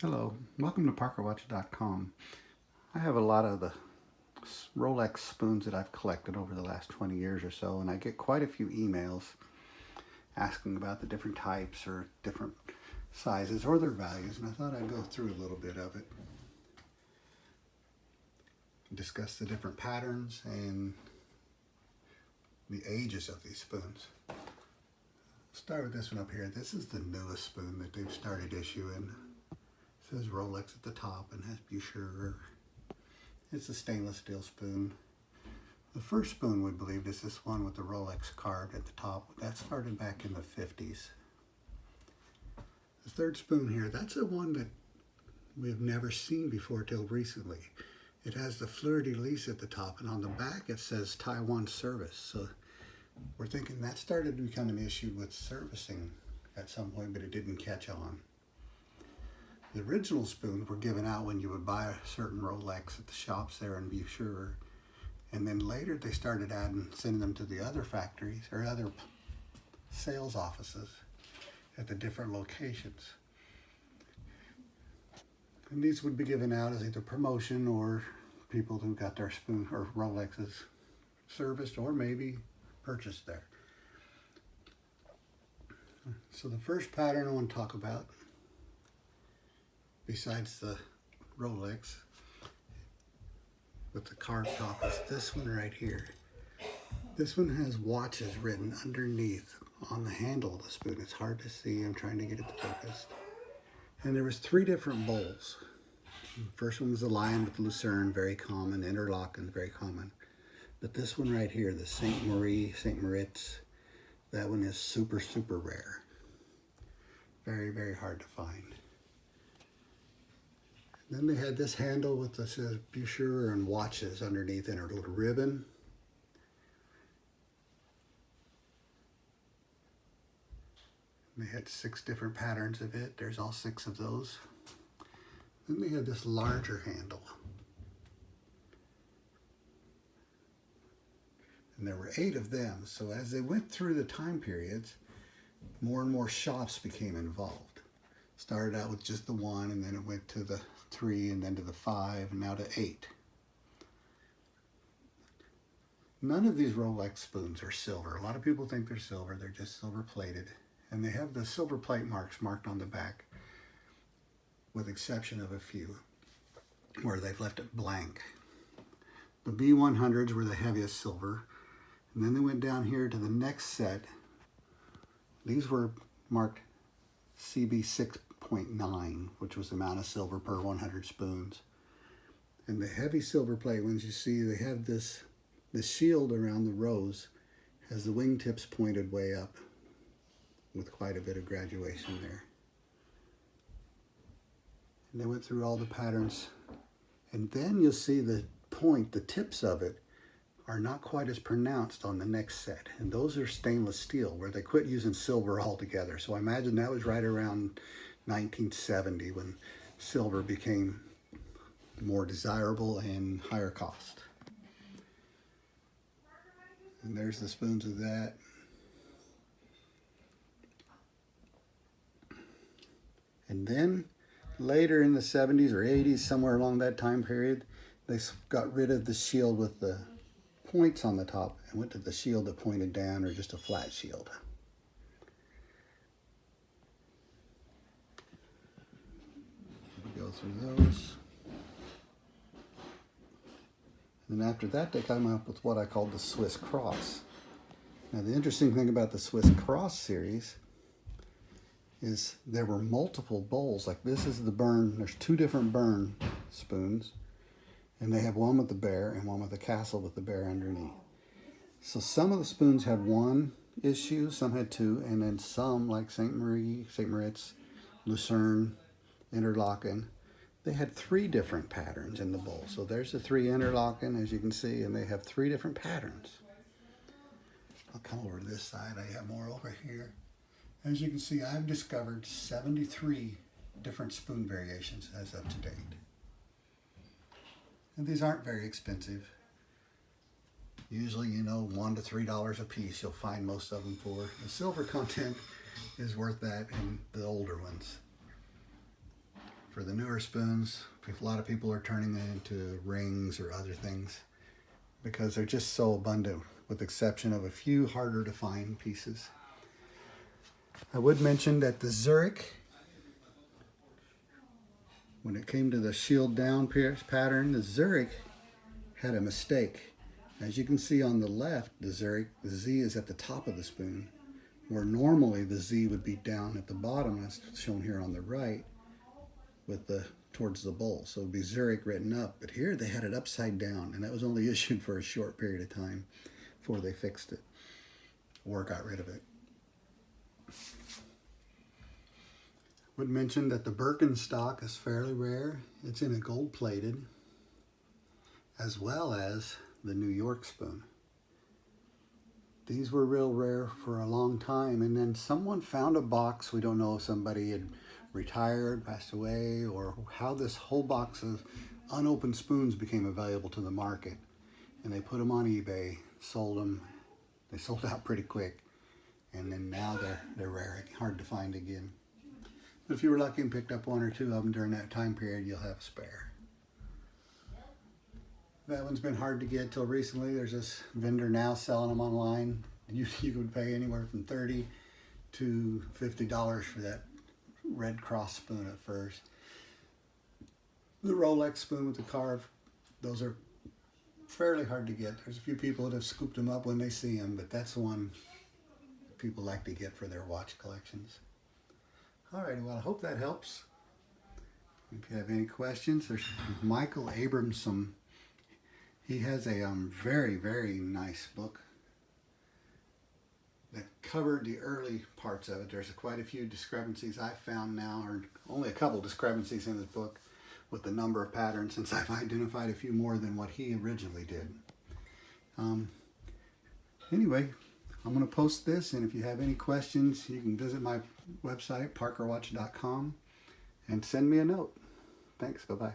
Hello, welcome to ParkerWatch.com. I have a lot of the Rolex spoons that I've collected over the last 20 years or so, and I get quite a few emails asking about the different types or different sizes or their values, and I thought I'd go through a little bit of it. Discuss the different patterns and the ages of these spoons. Start with this one up here. This is the newest spoon that they've started issuing. It says Rolex at the top and has Bucher. It's a stainless steel spoon. The first spoon we believed is this one with the Rolex carved at the top. That started back in the 50s. The third spoon here, that's the one that we've never seen before till recently. It has the fleur-de-lis at the top, and on the back it says Taiwan service. So we're thinking that started to become an issue with servicing at some point, but it didn't catch on. The original spoons were given out when you would buy a certain Rolex at the shops there in Bucher, and then later they started sending them to the other factories or other sales offices at the different locations. And these would be given out as either promotion or people who got their spoon or Rolexes serviced or maybe purchased there. So the first pattern I want to talk about, besides the Rolex with the carved top, is this one right here. This one has watches written underneath on the handle of the spoon. It's hard to see. I'm trying to get it focused. And there was 3 different bowls. The first one was the lion with lucerne, very common. Interlaken, very common. But this one right here, the Saint Moritz, that one is super, super rare. Very, very hard to find. Then they had this handle with the says Bucher and watches underneath and a little ribbon. And they had 6 different patterns of it. There's all 6 of those. Then they had this larger handle. And there were 8 of them. So as they went through the time periods, more and more shops became involved. Started out with just the 1, and then it went to the 3, and then to the 5, and now to 8. None of these Rolex spoons are silver. A lot of people think they're silver. They're just silver plated. And they have the silver plate marks marked on the back, with exception of a few where they've left it blank. The B100s were the heaviest silver. And then they went down here to the next set. These were marked CB 6.9, which was the amount of silver per 100 spoons. And the heavy silver plate ones, you see, they have this shield around the rose, has the wingtips pointed way up with quite a bit of graduation there. And they went through all the patterns. And then you'll see the point, the tips of it, are not quite as pronounced on the next set. And those are stainless steel, where they quit using silver altogether. So I imagine that was right around 1970 when silver became more desirable and higher cost. And there's the spoons of that. And then later in the 70s or 80s, somewhere along that time period, they got rid of the shield with the points on the top and went to the shield that pointed down, or just a flat shield. We go through those. And then after that, they came up with what I called the Swiss Cross. Now, the interesting thing about the Swiss Cross series is there were multiple bowls. Like this is the Bern. There's 2 different Bern spoons. And they have one with the bear and one with the castle with the bear underneath. So some of the spoons had 1 issue, some had 2, and then some, like Saint Moritz, Lucerne, Interlaken, they had 3 different patterns in the bowl. So there's the 3 Interlaken, as you can see, and they have 3 different patterns. I'll come over to this side. I have more over here. As you can see, I've discovered 73 different spoon variations as of to date. And these aren't very expensive. Usually, $1 to $3 a piece, you'll find most of them for. The silver content is worth that in the older ones. For the newer spoons, a lot of people are turning it into rings or other things because they're just so abundant, with the exception of a few harder to find pieces. I would mention that the Zurich, when it came to the shield down pattern, the Zurich had a mistake. As you can see on the left, the Zurich, the Z is at the top of the spoon, where normally the Z would be down at the bottom, as shown here on the right, with the towards the bowl. So it would be Zurich written up, but here they had it upside down, and that was only issued for a short period of time before they fixed it or got rid of it. Would mention that the Birkenstock is fairly rare. It's in a gold plated, as well as the New York spoon. These were real rare for a long time, and then someone found a box. We don't know if somebody had retired, passed away, or how this whole box of unopened spoons became available to the market. And they put them on eBay, sold them. They sold out pretty quick, and then now they're rare and hard to find again. But if you were lucky and picked up one or two of them during that time period, you'll have a spare. That one's been hard to get till recently. There's this vendor now selling them online. You could pay anywhere from $30 to $50 for that Red Cross spoon at first. The Rolex spoon with the carve, those are fairly hard to get. There's a few people that have scooped them up when they see them, but that's the one people like to get for their watch collections. All right, well, I hope that helps. If you have any questions, there's Michael Abramson. He has a very, very nice book that covered the early parts of it. There's quite a few discrepancies I've found now, or only a couple discrepancies in his book with the number of patterns, since I've identified a few more than what he originally did. Anyway, I'm going to post this, and if you have any questions, you can visit my website, parkerwatch.com, and send me a note. Thanks, bye-bye.